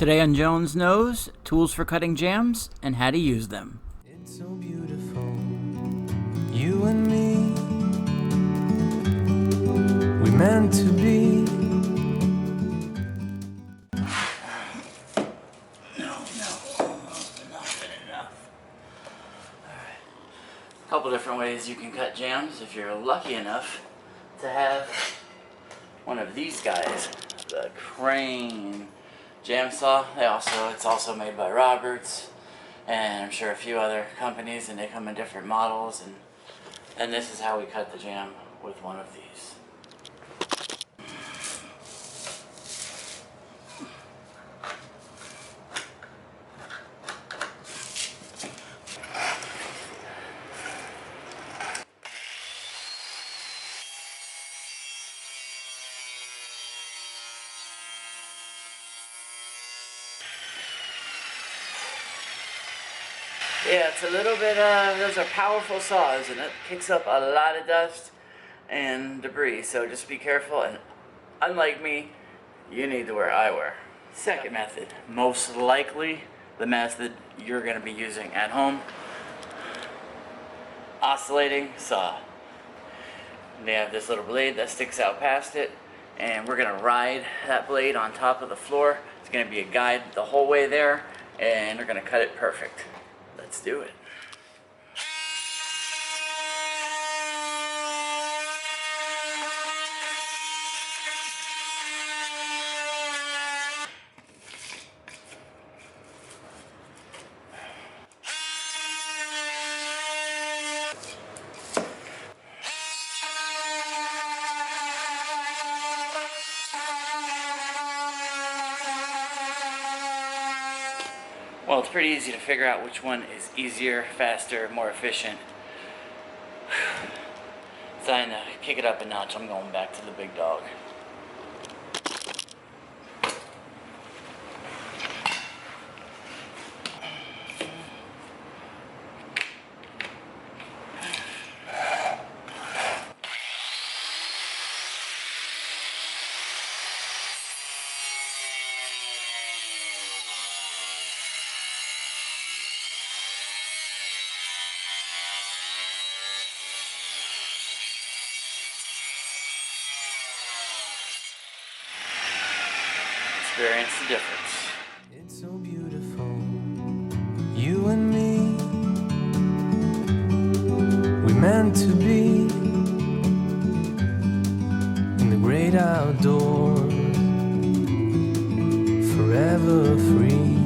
Today on Jones Knows, tools for cutting jams and how to use them. It's so beautiful, you and me, we meant to be. A couple different ways you can cut jams if you're lucky enough to have one of these guys, the Crane jam saw. It's also made by Roberts and I'm sure a few other companies, and they come in different models, and this is how we cut the jam with one of these. Yeah, it's a little bit, those are powerful saws and it kicks up a lot of dust and debris, so just be careful, and unlike me, you need to wear eyewear. Second method, most likely the method you're going to be using at home, oscillating saw. They have this little blade that sticks out past it, and we're going to ride that blade on top of the floor. It's going to be a guide the whole way there, and we're going to cut it perfect. Let's do it. Well, it's pretty easy to figure out which one is easier, faster, more efficient. It's time to kick it up a notch. I'm going back to the big dog. Experience the difference. It's so beautiful, you and me, we meant to be in the great outdoors, forever free.